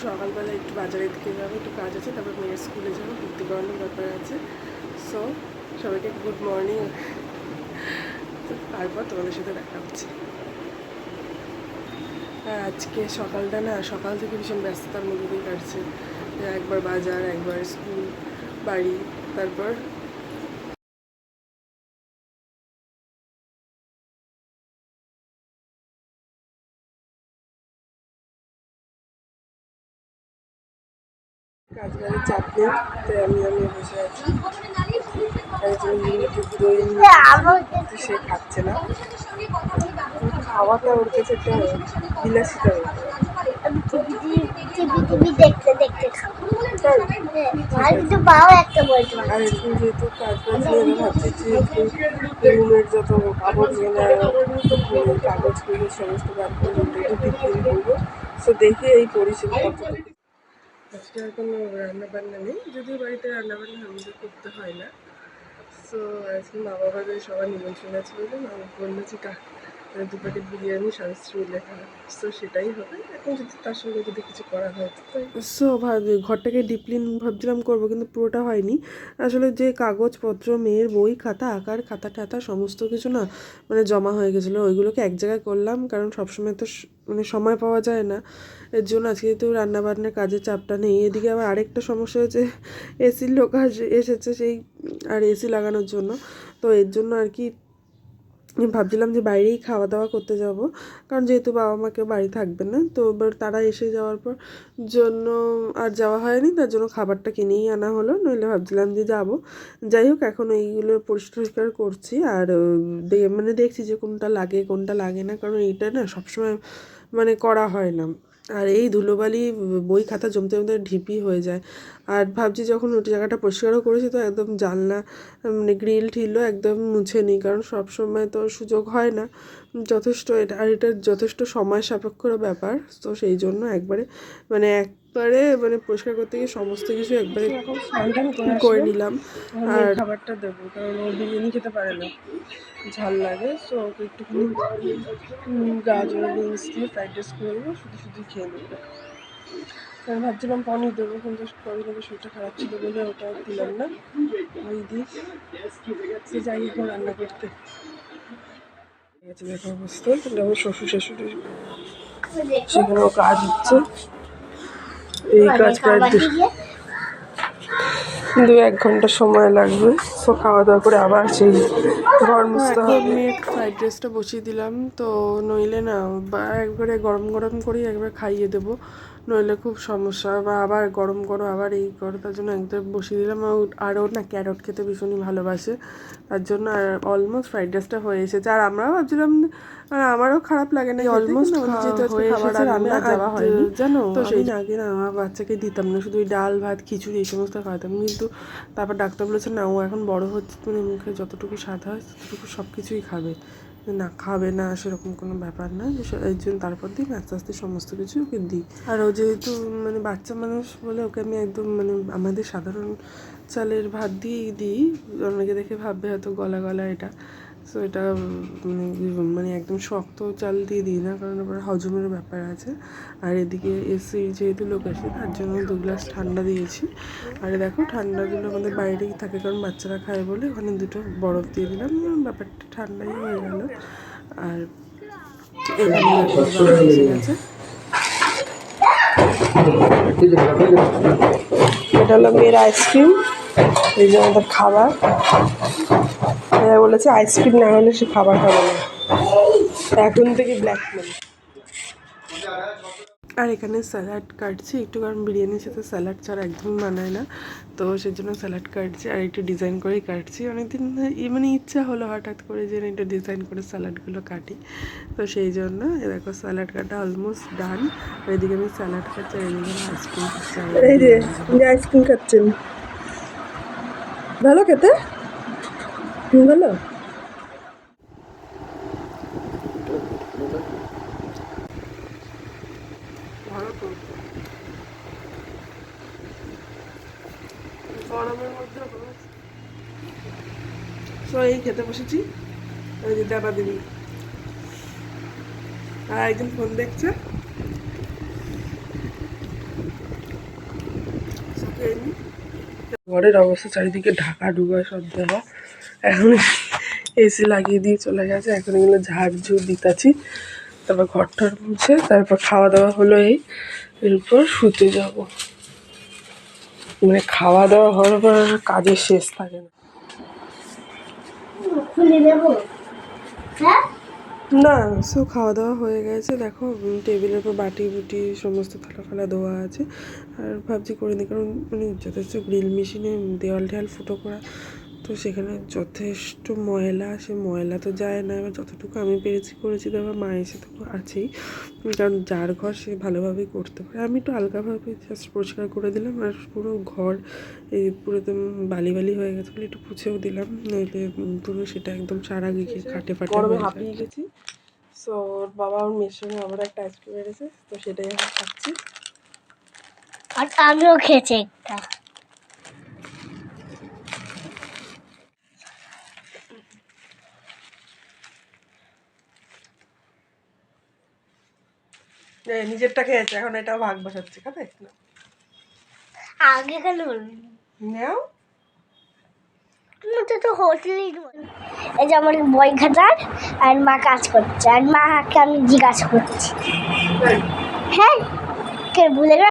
সকালবেলা একটু বাজারের দিকে যাবো, একটু কাজ আছে, তারপর মেয়ের স্কুলে যাবো, ভর্তি করানোর ব্যাপার আছে। সো সবাইকে গুড মর্নিং। তারপর তোমাদের সাথে দেখা হচ্ছে। আজকে সকালটা না, সকাল থেকে ভীষণ ব্যস্ততার মধ্যে দিয়ে কাটছে। একবার বাজার, একবার স্কুল, বাড়ি, তারপর কাজ বাড়ির চাপ নেই, তাই আমি বসে আছি। সে খাচ্ছে না, খাওয়াটা ওর কাছে একটা বিলাসিতা। আমি টিভি দেখতে দেখতে খাবো। আর কিন্তু বাবা একটা বলতে পারে। আর এখন যেহেতু কাজ বাজ নিয়ে ভাবছি যে একটু রুমের যত আবর্জনা, কাগজগুলো সমস্ত বার করে একটু ডিপ্লিন করবো। সো দেখি এই পরিষেবা কতটুকু। আজকে আর কোনো রান্নাবান্না নেই, যদিও বাড়িতে রান্নাবান্না আমাদের করতে হয় না। সো আজকে মা বাবাদের সবার নিমন্ত্রণ আছে বলে মা বললো যে 2 প্যাকেট বিরিয়ানি স্বামী স্ত্রী মিলে খাওয়া। সো সেটাই হবে এখন, যদি তার সঙ্গে যদি কিছু করা হয়। সো ঘরটাকে ডিপ্লিন ভাবছিলাম করবো, কিন্তু পুরোটা হয়নি। আসলে যে কাগজপত্র, মেয়ের বই খাতা, আঁকার খাতা টাতা সমস্ত কিছু না মানে জমা হয়ে গেছিলো, ওইগুলোকে এক জায়গায় করলাম, কারণ সবসময় তো মানে সময় পাওয়া যায় না। এর জন্য আজকে যেহেতু রান্নাবান্নার কাজের চাপটা নেই, এদিকে আবার আরেকটা সমস্যা হয়েছে, এসির লোক এসেছে সেই, আর এসি লাগানোর জন্য। তো এর জন্য আর কি ভাবছিলাম যে বাইরেই খাওয়া দাওয়া করতে যাব, কারণ যেহেতু বাবা মা কেউ বাড়ি থাকবে না। তো এবার তারা এসে যাওয়ার পর জন্য আর যাওয়া হয়নি, তার জন্য খাবারটা কিনেই আনা হলো, নইলে ভাবছিলাম যে যাব। যাই হোক, এখন এইগুলো পরিষ্কার করছি, আর মানে দেখছি যে কোনটা লাগে কোনটা লাগে না, কারণ এইটা না সবসময় মানে করা হয় না। আর এই ধুলোবালি বই খাতা জমতে জমতে ঢিপি হয়ে যায়। আর ভাবছি যখন ওই জায়গাটা পরিষ্কারও করেছি, তো একদম জানলা মানে গ্রিল ঠিলও একদম মুছে নিই, কারণ সব সময় তো সুযোগ হয় না যথেষ্ট। এটা যথেষ্ট সময় সাপেক্ষর ব্যাপার। তো সেই জন্য একবারে মানে পরিষ্কার করতে গিয়ে সমস্ত কিছু একবারে করে নিলাম। আর খাবারটা দেবো, কারণ ও বিরিয়ানি খেতে পারে না, ঝাল লাগে। সো ওকে একটুখানি গাজর বিনস দিয়ে ফ্রাইড রাইস করে দেবো, শুধু খেয়ে নেবো। আমি ভাবছিলাম পনির দেবো, কিন্তু কদিন আগে শরীরটা খারাপ ছিল বলে ওটা দিলাম না। ওই দিই যাই এখন রান্না করতে গেছে, দেখো অবস্থা। যেমন শ্বশুর শাশুড়ি সেখানেও কাজ হচ্ছে, এই কাজ প্রায় 2-1 ঘন্টা সময় লাগবে। সো খাওয়া দাওয়া করে আবার সেই ঘর মুছতে হবে। মেয়ের ফ্রাইড রাইসটা বসিয়ে দিলাম, তো নইলে না বা একবারে গরম গরম করেই একবার খাইয়ে দেবো, নইলে খুব সমস্যা, বা আবার গরম করো আবার এই করো, তার জন্য একদম বসিয়ে দিলাম। আর ও না ক্যারট খেতে ভীষণই ভালোবাসে, তার জন্য আর অলমোস্ট ফ্রাইড রাইসটা হয়ে এসেছে। আর আমরাও ভাবছিলাম, আর আমারও খারাপ লাগে না, অলমোস্ট যেহেতু হয়ে এসেছে, রান্না যাওয়া হয়নি জানো। তো সেই আগে না আমার বাচ্চাকে দিতাম না, শুধু ওই ডাল ভাত খিচুড়ি এই সমস্ত খাওয়াতাম, কিন্তু তারপর ডাক্তার বলেছে না, ও এখন বড় হচ্ছে, মানে মুখে যতটুকু স্বাদ হয় ততটুকু সব কিছুই খাবে, না খাবে না সেরকম কোনো ব্যাপার না। এই জন্য তারপর দিন আস্তে আস্তে সমস্ত কিছু ওকে দিই। আর ও যেহেতু মানে বাচ্চা মানুষ বলে ওকে আমি একদম মানে আমাদের সাধারণ চালের ভাত দিয়েই দিই। অনেকে দেখে ভাববে হয়তো গলা গলা এটা। সো এটা মানে একদম শক্ত চাল দিয়ে দিই না, কারণ আবার হজমের ব্যাপার আছে। আর এদিকে এসি যেহেতু লোক আসে, তার জন্য 2 গ্লাস ঠান্ডা দিয়েছি। আর দেখো ঠান্ডাগুলো আমাদের বাইরেই থাকে, কারণ বাচ্চারা খায় বলে ওখানে 2টো বরফ দিয়ে দিলাম, ব্যাপারটা ঠান্ডাই হয়ে গেল। আর এখানে এসে গেছে, এটা হলো মেয়ের আইসক্রিম, এই যে আমাদের খাবার। বলেছে আইসক্রিম না হলে সে খাবার খাবে না, এখন থেকে ব্ল্যাকমেল। আর এখানে স্যালাড কাটছি একটু, কারণ বিরিয়ানির সাথে স্যালাড ছাড়া একদম মানায় না, তো সেই জন্য স্যালাড কাটছি। আর একটু ডিজাইন করেই কাটছি, অনেকদিন মানে ইচ্ছা হলো হঠাৎ করে যে একটু ডিজাইন করে স্যালাডগুলো কাটি, তো সেই জন্য দেখো স্যালাড কাটা অলমোস্ট ডান। আর এদিকে আমি স্যালাড খাচ্ছি, আর এদিকে আইসক্রিম খাচ্ছি। এই যে আইসক্রিম খাচ্ছেন, ভালো খেতে, ভালো। গরমের মধ্যে এই খেতে বসেছি, ওই যে দেবা দিবি, আর একজন ফোন দেখছে। ঘরের অবস্থা চারিদিকে ঢাকা ঢুকা সব দেওয়া। এখন এসি লাগিয়ে দিয়ে চলে গেছে, এখন এগুলো ঝাড়ঝুড় দিতাছি, তারপর ঘরটার মুছে, তারপর খাওয়া দাওয়া হলো এরপর শুতে যাব। মানে খাওয়া দাওয়া হওয়ার পর আর কাজের শেষ থাকে না। খুলে দেবো? হ্যাঁ, না, সব খাওয়া দাওয়া হয়ে গেছে। দেখো টেবিলের উপর বাটি বুটি সমস্ত থালা ফালা ধোয়া আছে। আর ভাবছি করে নিই, কারণ মানে যথেষ্ট গ্রিল মেশিনে দেওয়াল টেয়াল ফুটো করা, তো সেখানে যথেষ্ট ময়লা, সে ময়লা তো যায় না। এবার যতটুকু আমি পেরেছি করেছি, তারপর মা এসে তো আছেই, কারণ যার ঘর সে ভালোভাবেই করতে পারে। আমি একটু হালকাভাবে জাস্ট পরিষ্কার করে দিলাম, আর পুরো ঘর এই পুরো একদম বালি বালি হয়ে গেছে বলে একটু পুছেও দিলাম, নইলে পুরো সেটা একদম সারা গিয়ে খাটে ফাটে গরমে হাঁপিয়ে গেছি। সো ওর বাবা ওর মেয়ের সঙ্গে আবার একটা আইসক্রিম এনেছে, তো সেটাই আমি খাচ্ছি। আর আমিও খেয়েছি একটা। নিজেরটা খেয়েছে, এখন এটাও ভাগ বসাচ্ছে, খাবে না? আগে কেন বলবি? নেও। তো হোটেলেই এই যে আমার বই খাতার আর মা কাজ করছে, আর মাকে আমি জিজ্ঞাসা করছি। হ্যাঁ, কে ভুলে গেল?